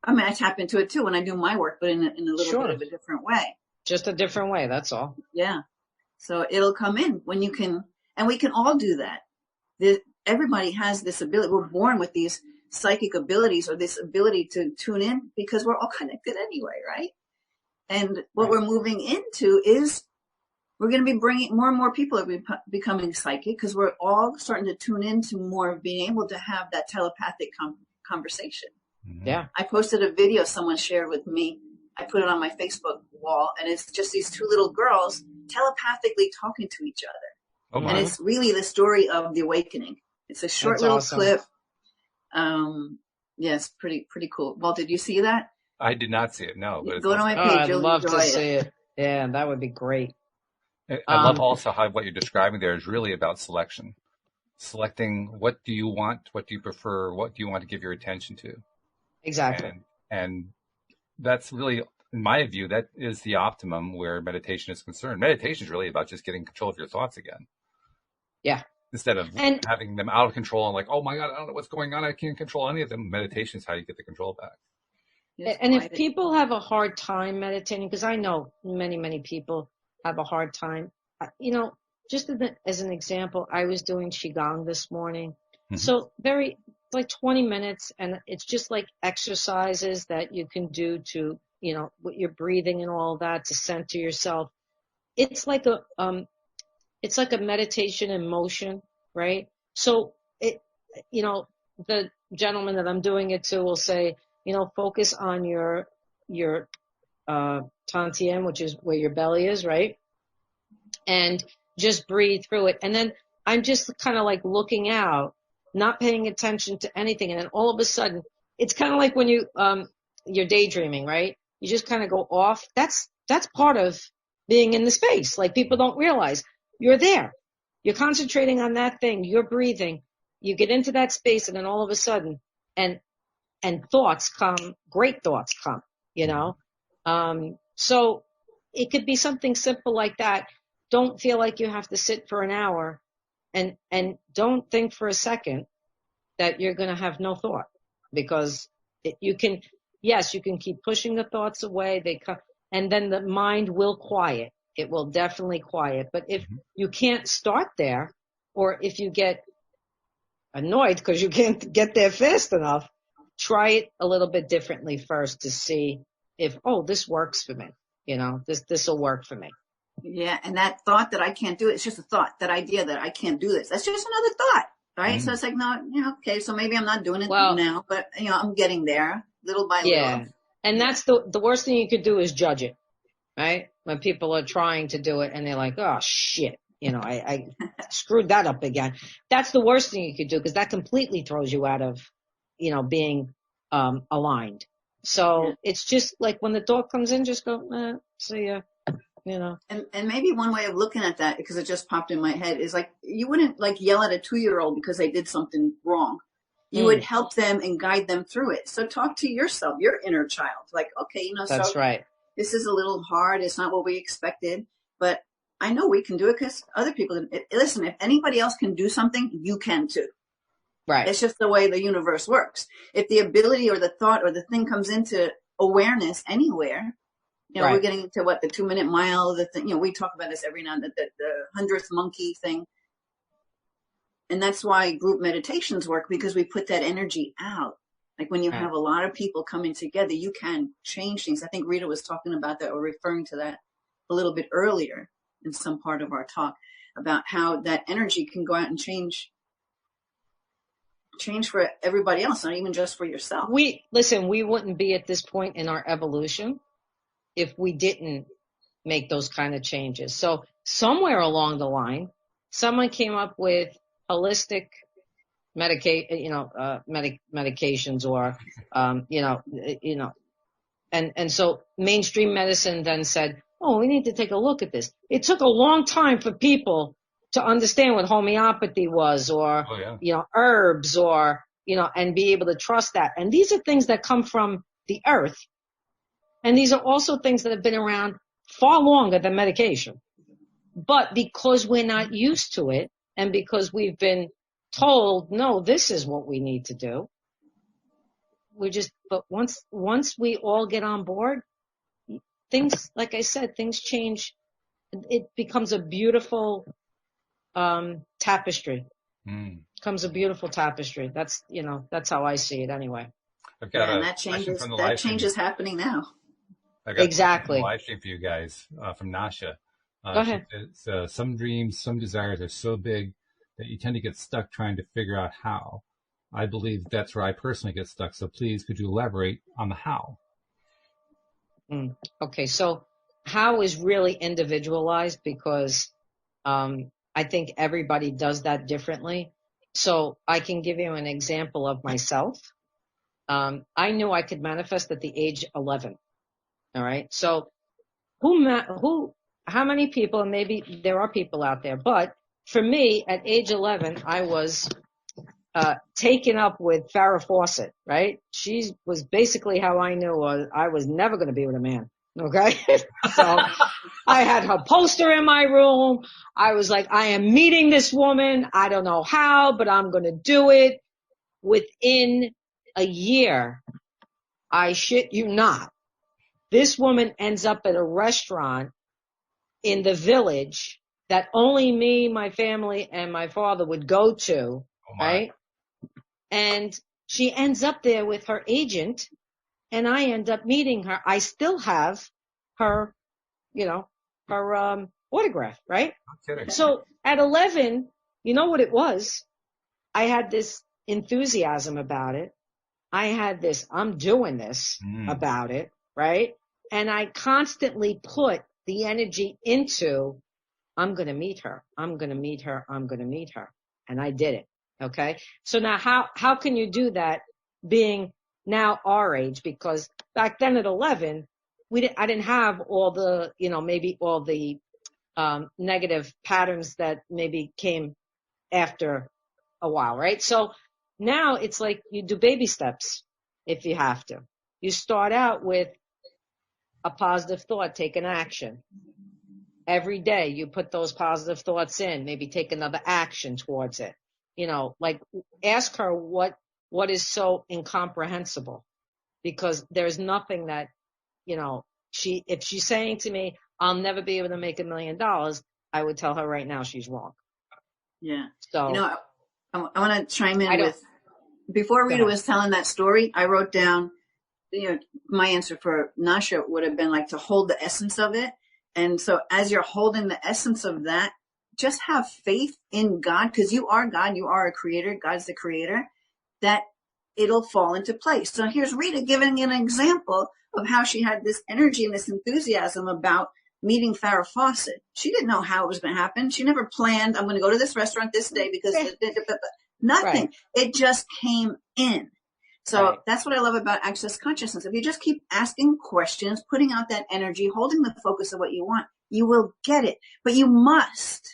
I mean, I tap into it too when I do my work, but in a little bit of a different way. Just a different way. That's all. Yeah. So it'll come in when you can, and we can all do that. Everybody has this ability. We're born with these psychic abilities, or this ability to tune in, because we're all connected anyway, right? And what we're moving into is we're going to be bringing more and more people are becoming psychic, because we're all starting to tune into more of being able to have that telepathic conversation. Yeah. I posted a video someone shared with me. I put it on my Facebook wall, and it's just these two little girls telepathically talking to each other. And it's really the story of the awakening. It's a short little clip. Yes, pretty cool. Walt, did you see that? I did not see it, no. But go to my page. I'd love to see it. Yeah, that would be great. I love also how what you're describing there is really about selection. Selecting what do you want, what do you prefer, what do you want to give your attention to. Exactly. And that's really, in my view, that is the optimum where meditation is concerned. Meditation is really about just getting control of your thoughts again. Yeah. Instead of having them out of control and like, oh my God, I don't know what's going on. I can't control any of them. Meditation is how you get the control back. And if people have a hard time meditating, because I know many, many people have a hard time, just as an example, I was doing Qigong this morning. Mm-hmm. So like 20 minutes, and it's just like exercises that you can do to, with your breathing and all that, to center yourself. It's like a meditation in motion, right? So the gentleman that I'm doing it to will say, focus on your tantien, which is where your belly is, right? And just breathe through it. And then I'm just kind of like looking out, not paying attention to anything. And then all of a sudden, it's kind of like when you're daydreaming, right? You just kind of go off. That's part of being in the space. Like people don't realize you're there. You're concentrating on that thing. You're breathing. You get into that space, and then all of a sudden, and thoughts come, great thoughts come, So it could be something simple like that. Don't feel like you have to sit for an hour, and don't think for a second that you're going to have no thought, because you can keep pushing the thoughts away. They come, and then the mind will quiet. It will definitely quiet. But if you can't start there, or if you get annoyed because you can't get there fast enough, try it a little bit differently first to see if, this works for me. This will work for me. Yeah. And that thought that I can't do it, it's just a thought. That idea that I can't do this, that's just another thought, right? Mm-hmm. So it's like, no, okay, so maybe I'm not doing it now, but I'm getting there little by little. Yeah. And that's the worst thing you could do is judge it, right? When people are trying to do it and they're like, oh shit, I screwed that up again. That's the worst thing you could do, because that completely throws you out of, being aligned. So it's just like when the thought comes in, just go, see ya, And maybe one way of looking at that, because it just popped in my head, is like, you wouldn't like yell at a 2-year-old because they did something wrong. You would help them and guide them through it. So talk to yourself, your inner child. Like, okay, that's right. This is a little hard. It's not what we expected, but I know we can do it because other people, listen, if anybody else can do something, you can too. Right. It's just the way the universe works. If the ability or the thought or the thing comes into awareness anywhere, we're getting into the 2-minute mile, the thing, we talk about this every now and then, the 100th monkey thing. And that's why group meditations work, because we put that energy out. Like when you have a lot of people coming together, you can change things. I think Rita was talking about that, or referring to that a little bit earlier in some part of our talk, about how that energy can go out and change for everybody else, not even just for yourself. We wouldn't be at this point in our evolution if we didn't make those kind of changes. So somewhere along the line, someone came up with holistic medications or, and so mainstream medicine then said, oh, we need to take a look at this. It took a long time for people to understand what homeopathy was or, herbs or, and be able to trust that. And these are things that come from the earth. And these are also things that have been around far longer than medication. But because we're not used to it and because we've been told, no, this is what we need to do. But once we all get on board, things, like I said, things change. It becomes a beautiful tapestry. Becomes a beautiful tapestry. That's how I see it anyway. I've got and that change is happening now. I got exactly a live stream for you guys from Nasha. Go ahead. Some dreams, some desires are so big that you tend to get stuck trying to figure out how. I believe that's where I personally get stuck. So please, could you elaborate on the how? Okay, so how is really individualized because I think everybody does that differently. So I can give you an example of myself. I knew I could manifest at the age 11. All right. So how many people, and maybe there are people out there, but for me at age 11, I was taken up with Farrah Fawcett, right? She was basically how I knew I was never going to be with a man. Okay. So I had her poster in my room. I was like, I am meeting this woman. I don't know how, but I'm going to do it. Within a year, I shit you not, this woman ends up at a restaurant in the village that only me, my family, and my father would go to, right? And she ends up there with her agent, and I end up meeting her. I still have her, her autograph, right? Okay. So at 11, you know what it was? I had this enthusiasm about it. I had this, I'm doing this about it, right? And I constantly put the energy into, I'm going to meet her. I'm going to meet her. I'm going to meet her. And I did it. Okay. So now how can you do that being now our age? Because back then at 11, I didn't have all the, maybe all the, negative patterns that maybe came after a while. Right. So now it's like you do baby steps if you have to. You start out with a positive thought, take an action. Every day you put those positive thoughts in, maybe take another action towards it. Like ask her what is so incomprehensible, because there's nothing that, if she's saying to me, I'll never be able to make $1 million, I would tell her right now she's wrong. Yeah. So, I want to chime in with, before Rita was telling that story, I wrote down, my answer for Nasha would have been like to hold the essence of it. And so as you're holding the essence of that, just have faith in God, because you are God, you are a creator, God's the creator, that it'll fall into place. So here's Rita giving an example of how she had this energy and this enthusiasm about meeting Farrah Fawcett. She didn't know how it was going to happen. She never planned, I'm going to go to this restaurant this day because nothing. Right. It just came in. So that's what I love about access consciousness. If you just keep asking questions, putting out that energy, holding the focus of what you want, you will get it. But you must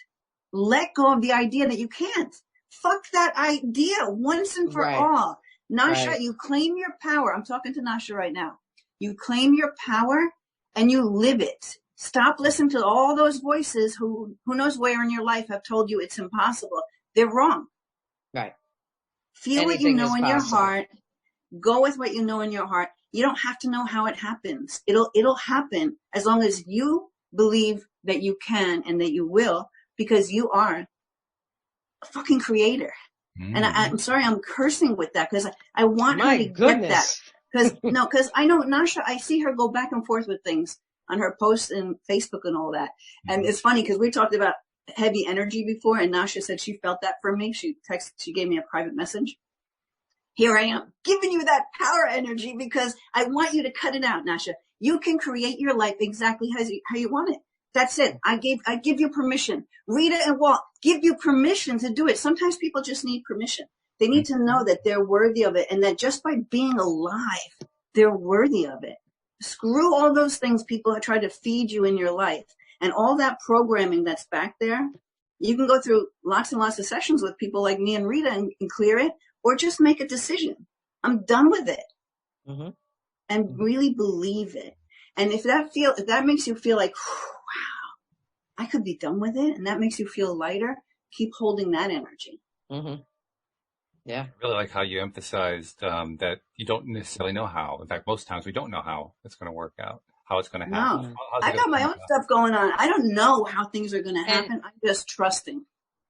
let go of the idea that you can't. Fuck that idea once and for all. Nasha, you claim your power. I'm talking to Nasha right now. You claim your power and you live it. Stop listening to all those voices who knows where in your life have told you it's impossible. They're wrong. Right. Feel what you know in your heart. Go with what you know in your heart. You don't have to know how it happens. It'll happen as long as you believe that you can and that you will, because you are a fucking creator. Mm-hmm. And I'm sorry, I'm cursing with that because I want her to get that. Because I know Nasha, I see her go back and forth with things on her posts and Facebook and all that. And it's funny because we talked about heavy energy before, and Nasha said she felt that from me. She gave me a private message. Here I am giving you that power energy because I want you to cut it out, Nasha. You can create your life exactly how you want it. That's it. I give you permission. Rita and Walt give you permission to do it. Sometimes people just need permission. They need to know that they're worthy of it, and that just by being alive, they're worthy of it. Screw all those things people have tried to feed you in your life, and all that programming that's back there. You can go through lots and lots of sessions with people like me and Rita and clear it, or just make a decision. I'm done with it, and really believe it. And if that makes you feel like, wow, I could be done with it, and that makes you feel lighter, keep holding that energy. Yeah. I really like how you emphasized that you don't necessarily know how. In fact, most times we don't know how it's going to work out, how it's going to happen. No, I got my own stuff going on. I don't know how things are going to happen. I'm just trusting.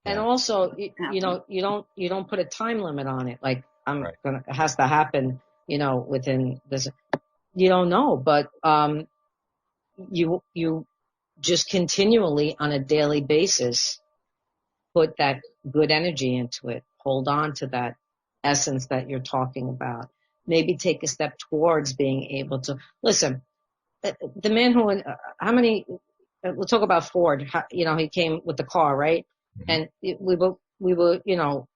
And also, you know, you don't put a time limit on it. Like it has to happen, you know, within this. You don't know, but you just continually on a daily basis put that good energy into it. Hold on to that essence that you're talking about. Maybe take a step towards being able to listen. The man who, we'll talk about Ford. You know, he came with the car, right? And we were, you know,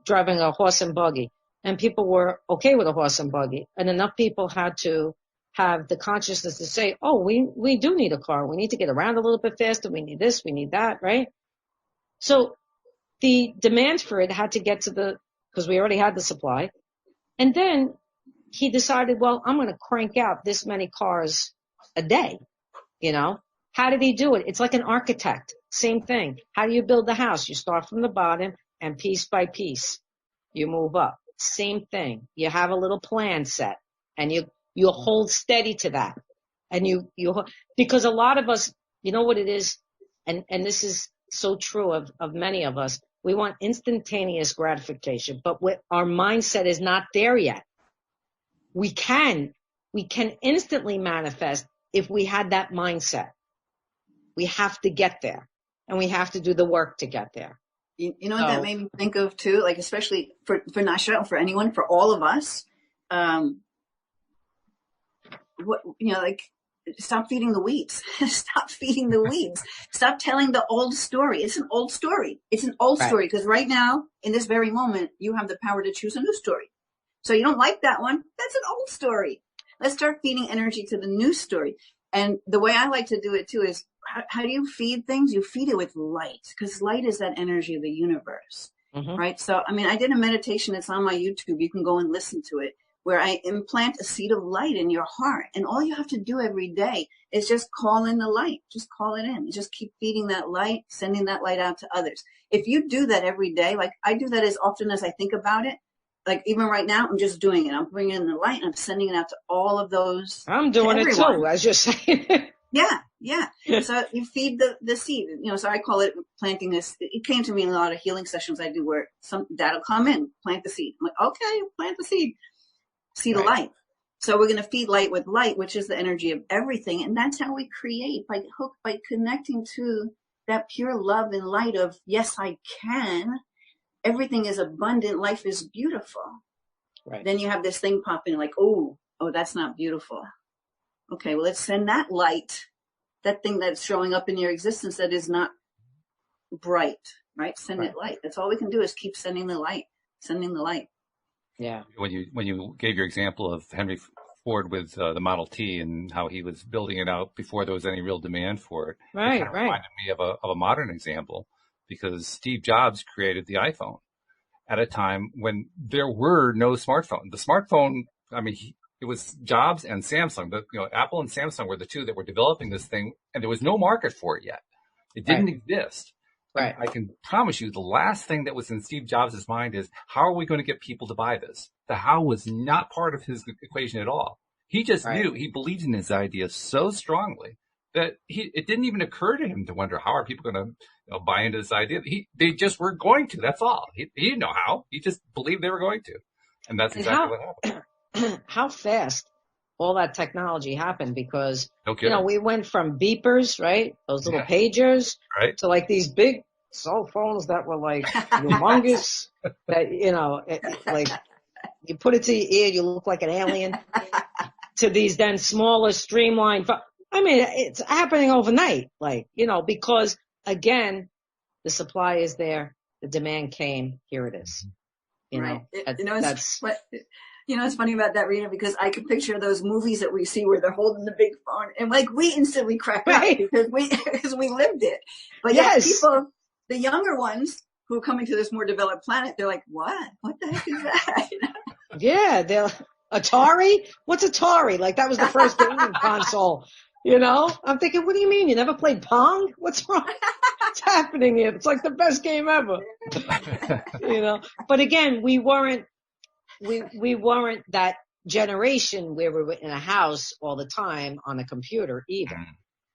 driving a horse and buggy, and people were okay with a horse and buggy, and enough people had to have the consciousness to say, oh, we do need a car. We need to get around a little bit faster. We need this, we need that, right? So the demand for it had to get to because we already had the supply. And then he decided, well, I'm going to crank out this many cars a day, you know? How did he do it? It's like an architect. Same thing. How do you build the house? You start from the bottom, and piece by piece, you move up. Same thing. You have a little plan set, and you hold steady to that. And you because a lot of us, you know what it is? And this is so true of many of us. We want instantaneous gratification, but our mindset is not there yet. We can instantly manifest if we had that mindset. We have to get there, and we have to do the work to get there. You know what that made me think of too? Like, especially for Nasha, for anyone, for all of us, stop feeding the weeds. Stop feeding the weeds. Stop telling the old story. It's an old story. It's an old story, because right now, in this very moment, you have the power to choose a new story. So you don't like that one. That's an old story. Let's start feeding energy to the new story. And the way I like to do it too is, how do you feed things? You feed it with light, because light is that energy of the universe, right? So, I mean, I did a meditation. It's on my YouTube. You can go and listen to it, where I implant a seed of light in your heart. And all you have to do every day is just call in the light. Just call it in. You just keep feeding that light, sending that light out to others. If you do that every day, like I do that as often as I think about it, like even right now, I'm just doing it. I'm bringing in the light and I'm sending it out to all of those. I'm doing it too, as you're saying. Yeah. So you feed the seed, you know, so I call it planting this. It came to me in a lot of healing sessions I do, where some dad'll come in, plant the seed. I'm like, okay, plant the seed. Seed of light. So we're going to feed light with light, which is the energy of everything. And that's how we create, by connecting to that pure love and light of, yes, I can. Everything is abundant. Life is beautiful. Right. Then you have this thing popping like, oh, that's not beautiful. Okay, well, let's send that light, that thing that's showing up in your existence that is not bright, right? Send it light. That's all we can do is keep sending the light. Yeah. When you gave your example of Henry Ford with the Model T and how he was building it out before there was any real demand for it, it kind of reminded me of a modern example, because Steve Jobs created the iPhone at a time when there were no smartphones. The smartphone, I mean, it was Jobs and Samsung. Apple and Samsung were the two that were developing this thing, and there was no market for it yet. It didn't exist. Right. I can promise you the last thing that was in Steve Jobs' mind is, how are we going to get people to buy this? The how was not part of his equation at all. He just knew, he believed in his idea so strongly that it didn't even occur to him to wonder, how are people going to buy into this idea? They just were going to. That's all. He didn't know how. He just believed they were going to. And that's exactly what happened. How fast all that technology happened, because, we went from beepers, right? Those little pagers, to like these big cell phones that were like humongous, that, like you put it to your ear, you look like an alien, to these then smaller, streamlined, I mean, it's happening overnight, like, because again, the supply is there, the demand came, here it is. Right. It's funny about that, Rita, because I can picture those movies that we see where they're holding the big phone, and like we instantly crack up because we lived it. But yet people, the younger ones who are coming to this more developed planet, they're like, what? What the heck is that? Yeah, they're Atari? What's Atari? Like that was the first gaming console. I'm thinking, what do you mean? You never played Pong? What's wrong? What's happening here? It's like the best game ever. But again, we weren't that generation where we were in a house all the time on a computer either.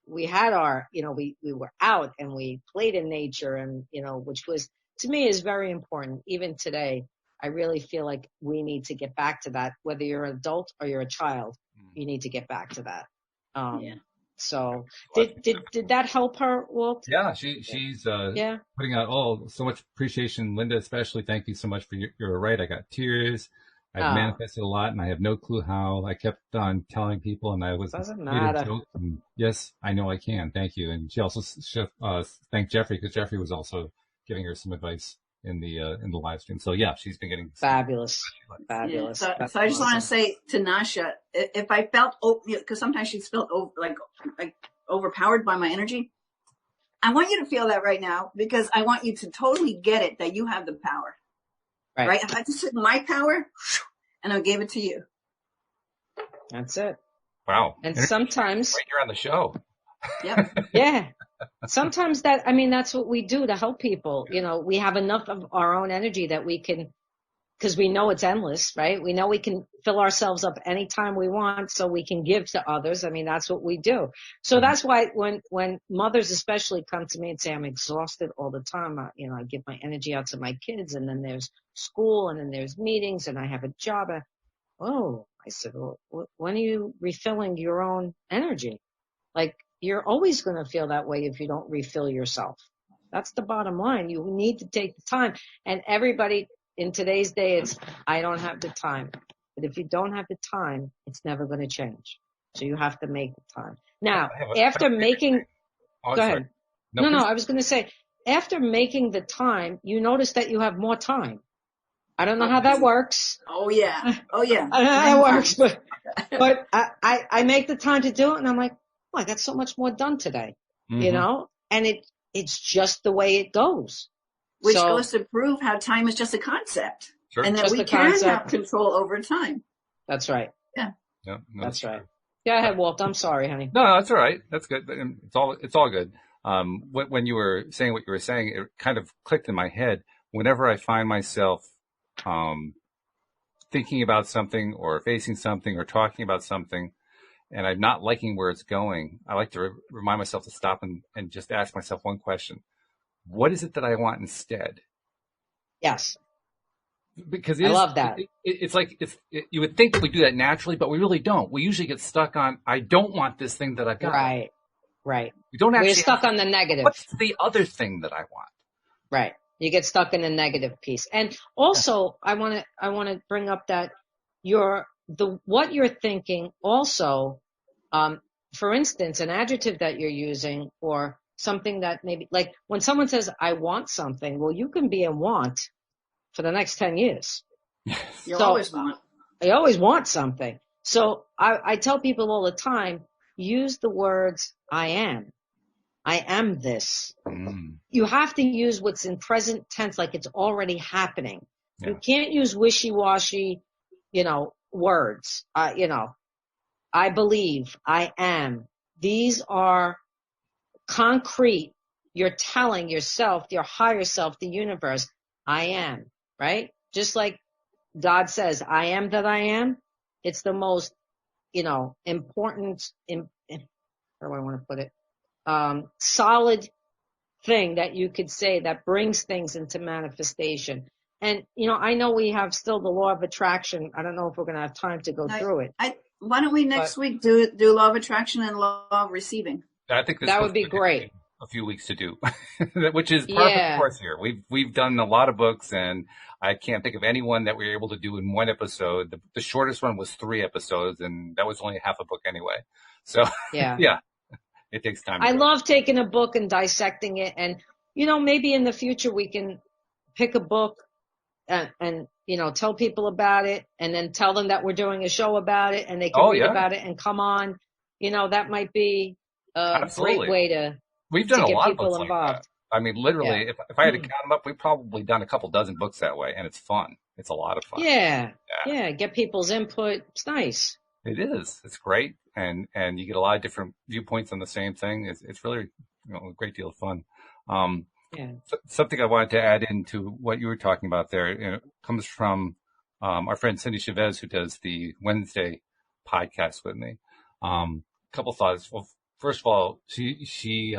We had we were out and we played in nature and, which was, to me, is very important. Even today, I really feel like we need to get back to that. Whether you're an adult or you're a child, you need to get back to that. So did that help her, Walt? Yeah, she's putting out so much appreciation, Linda, especially. Thank you so much for you're right. I got tears. I've manifested a lot, and I have no clue how. I kept on telling people, and I was doesn't matter. And yes, I know I can. Thank you. And she also thanked Jeffrey because Jeffrey was also giving her some advice in the live stream. So yeah, she's been getting fabulous. Yeah, so I just want to say to Nasha, if I felt, because sometimes she's felt like overpowered by my energy, I want you to feel that right now because I want you to totally get it that you have the power. Right? If I just took my power and I gave it to you. That's it. Wow. And sometimes right here on the show. Yep. Yeah. Sometimes that's what we do to help people. We have enough of our own energy that we can, because we know it's endless, right? We know we can fill ourselves up anytime we want so we can give to others. I mean, that's what we do. So that's why when mothers especially come to me and say, I'm exhausted all the time, I give my energy out to my kids and then there's school and then there's meetings and I have a job. I said, well, when are you refilling your own energy? Like, you're always going to feel that way if you don't refill yourself. That's the bottom line. You need to take the time. And everybody in today's day, it's, I don't have the time. But if you don't have the time, it's never going to change. So you have to make the time. Now, after making, go ahead. No, I was going to say, after making the time, you notice that you have more time. I don't know how that works. Oh yeah. I don't know how that works, but I make the time to do it and I'm like, I got so much more done today, and it's just the way it goes. Which goes to prove how time is just a concept. Sure. And that just we can have control over time. That's right. Yeah. No, that's right. Go ahead, Walt. I'm sorry, honey. No, that's all right. That's good. It's all good. When you were saying what you were saying, it kind of clicked in my head. Whenever I find myself thinking about something or facing something or talking about something, and I'm not liking where it's going, I like to remind myself to stop and just ask myself one question. What is it that I want instead? Yes. Because I love that. It's like, you would think that we do that naturally, but we really don't. We usually get stuck on, I don't want this thing that I've got. Right. We don't actually. We're stuck on the negative. What's the other thing that I want? Right. You get stuck in the negative piece. And also, I want to bring up that what you're thinking also, for instance, an adjective that you're using or something that maybe, like when someone says, I want something, well, you can be in want for the next 10 years. You always want. I always want something. So I tell people all the time, use the words, I am. I am this. You have to use what's in present tense, like it's already happening. Yeah. You can't use wishy-washy, words. I believe, I am. These are concrete. You're telling yourself, your higher self, the universe, I am, right? Just like God says, I am that I am. It's the most, important, how do I want to put it? Solid thing that you could say that brings things into manifestation. And, I know we have still the law of attraction. I don't know if we're going to have time to go through it. Why don't we next week do law of attraction and law of receiving? I think that would be great. a few weeks to do, which is part of the course here. We've done a lot of books, and I can't think of anyone that we were able to do in one episode. The shortest one was 3 episodes, and that was only half a book anyway. So yeah, it takes time. I love taking a book and dissecting it, and maybe in the future we can pick a book and tell people about it, and then tell them that we're doing a show about it, and they can read about it and come on. That might be a great way to. We've done to a get lot people of books involved. like that. I mean, literally, if I had to count them up, we've probably done a couple dozen books that way, and it's fun. It's a lot of fun. Yeah. Get people's input. It's nice. It is. It's great, and you get a lot of different viewpoints on the same thing. It's really a great deal of fun. Something I wanted to add into what you were talking about there comes from our friend Cindy Chavez, who does the Wednesday podcast with me. Couple thoughts. Well, first of all, she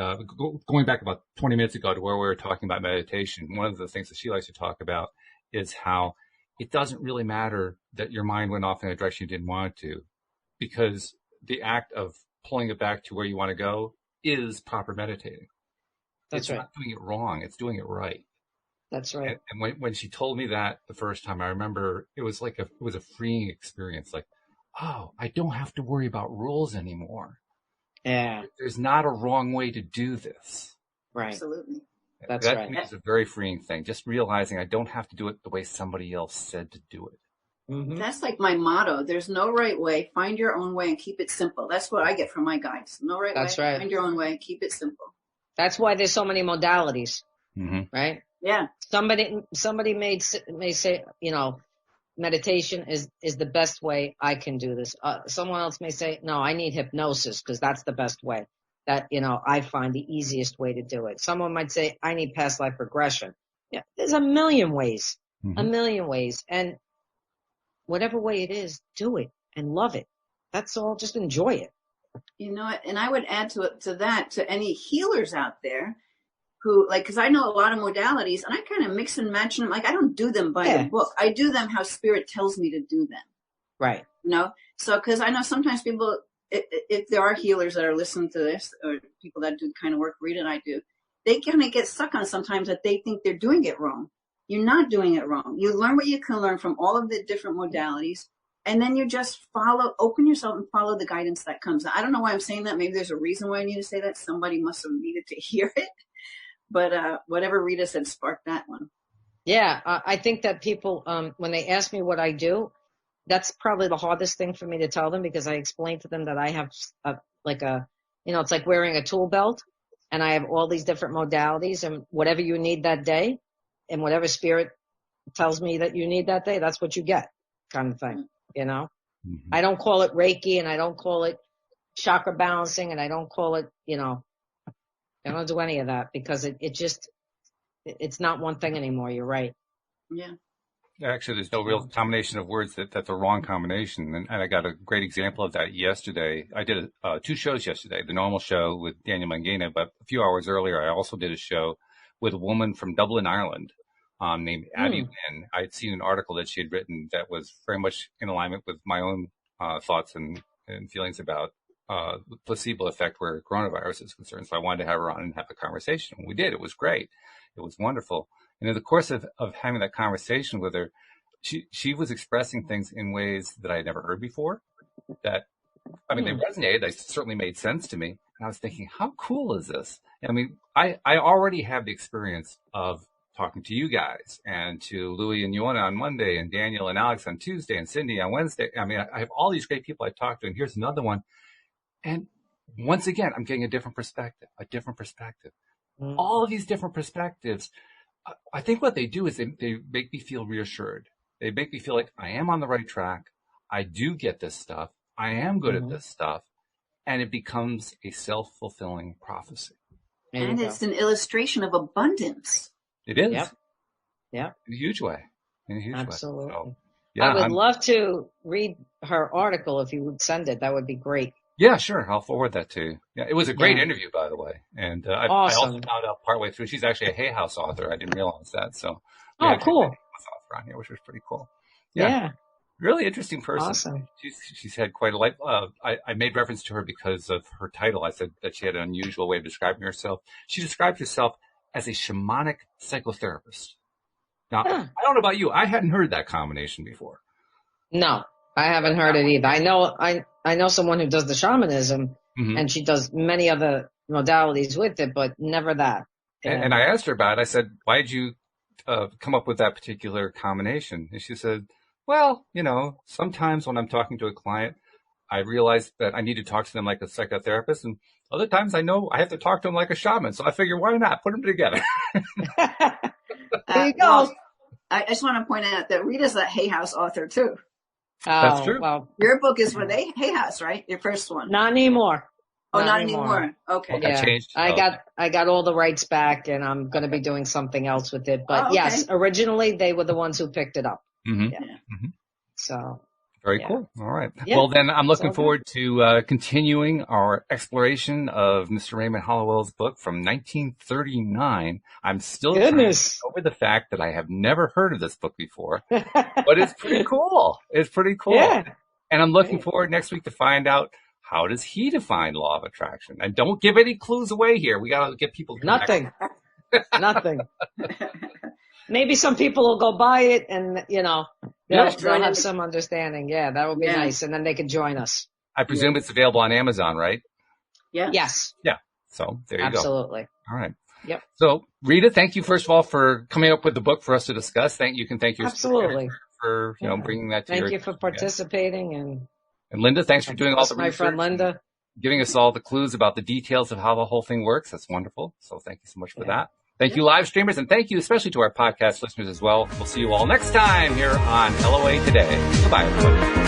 going back about 20 minutes ago to where we were talking about meditation, one of the things that she likes to talk about is how it doesn't really matter that your mind went off in a direction you didn't want it to, because the act of pulling it back to where you want to go is proper meditating. It's not doing it wrong. It's doing it right. That's right. And when she told me that the first time, I remember it was like it was a freeing experience. Like, oh, I don't have to worry about rules anymore. Yeah. There's not a wrong way to do this. Right. Absolutely. That to me is a very freeing thing. Just realizing I don't have to do it the way somebody else said to do it. Mm-hmm. That's like my motto. There's no right way. Find your own way and keep it simple. That's what I get from my guides. No right way. Right. Find your own way. Keep it simple. That's why there's so many modalities. Mm-hmm. Right? Yeah. Somebody may say, meditation is the best way I can do this. Someone else may say, no, I need hypnosis because that's the best way. That, I find the easiest way to do it. Someone might say, I need past life regression. Yeah, there's a million ways, And whatever way it is, do it and love it. That's all. Just enjoy it. You know what? And I would add to any healers out there who, because I know a lot of modalities and I kind of mix and match them. Like, I don't do them by the book. I do them how spirit tells me to do them. Right. So, because I know sometimes people, if there are healers that are listening to this, or people that do the kind of work Rita and I do, they kind of get stuck on sometimes that they think they're doing it wrong. You're not doing it wrong. You learn what you can learn from all of the different modalities, and then you just open yourself and follow the guidance that comes. I don't know why I'm saying that. Maybe there's a reason why I need to say that. Somebody must have needed to hear it. But whatever Rita said sparked that one. Yeah, I think that people, when they ask me what I do, that's probably the hardest thing for me to tell them, because I explain to them that I have it's like wearing a tool belt, and I have all these different modalities, and whatever you need that day, and whatever spirit tells me that you need that day, that's what you get, kind of thing, Mm-hmm. I don't call it Reiki, and I don't call it chakra balancing, and I don't call it, I don't do any of that, because it's not one thing anymore. You're right. Yeah. Actually, there's no real combination of words that's the wrong combination. And I got a great example of that yesterday. I did 2 shows yesterday, the normal show with Daniel Mangena, but a few hours earlier, I also did a show with a woman from Dublin, Ireland, named Abby Wynn. I had seen an article that she had written that was very much in alignment with my own thoughts and feelings about the placebo effect where coronavirus is concerned. So I wanted to have her on and have a conversation. We did. It was great. It was wonderful. And in the course of having that conversation with her, she was expressing things in ways that I had never heard before that, they resonated. They certainly made sense to me. And I was thinking, how cool is this? I already have the experience of talking to you guys and to Louie and Yona on Monday and Daniel and Alex on Tuesday and Cindy on Wednesday. I have all these great people I talk to, and here's another one. And once again, I'm getting a different perspective. All of these different perspectives, I think what they do is they make me feel reassured. They make me feel like I am on the right track. I do get this stuff. I am good at this stuff. And it becomes a self-fulfilling prophecy. And it's an illustration of abundance. It is. Yep. In a huge way. Absolutely. So, I would love to read her article if you would send it. That would be great. Yeah, sure. I'll forward that to you. Yeah, it was a great interview, by the way. And I also found out partway through, she's actually a Hay House author. I didn't realize that. So, cool. Author on here, which was pretty cool. Yeah. Really interesting person. Awesome. She's had quite a life. I made reference to her because of her title. I said that she had an unusual way of describing herself. She describes herself as a shamanic psychotherapist. Now, I don't know about you. I hadn't heard that combination before. No, I haven't heard it either. I know someone who does the shamanism, and she does many other modalities with it, but never that. And I asked her about it. I said, why did you come up with that particular combination? And she said, well, sometimes when I'm talking to a client, I realize that I need to talk to them like a psychotherapist, and other times I know I have to talk to them like a shaman. So I figure, why not put them together? There you go. Well, I just want to point out that Rita's a Hay House author too. That's true. Well, Your book is with Hay House, right? Your first one. not anymore. Oh, not anymore. Okay. Yeah. Changed. I got all the rights back, and I'm going to be doing something else with it. But yes, originally they were the ones who picked it up. Mm-hmm. Yeah. Mm-hmm. So. Very cool. All right. Yeah. Well, then I'm looking forward to continuing our exploration of Mr. Raymond Holliwell's book from 1939. I'm still over the fact that I have never heard of this book before, but it's pretty cool. It's pretty cool. Yeah. And I'm looking forward next week to find out, how does he define law of attraction? And don't give any clues away here. We got to get people Nothing. Maybe some people will go buy it and, they'll have some understanding. Yeah, that would be nice. And then they can join us. I presume it's available on Amazon, right? Yeah. Yes. Yeah. So there you go. Absolutely. All right. Yep. So Rita, thank you first of all for coming up with the book for us to discuss. Thank you. Thank you for bringing that to Thank you for participating and Linda, thanks for doing all the research. My friend Linda. Giving us all the clues about the details of how the whole thing works. That's wonderful. So thank you so much for that. Thank you, live streamers, and thank you especially to our podcast listeners as well. We'll see you all next time here on LOA Today. Goodbye, everybody.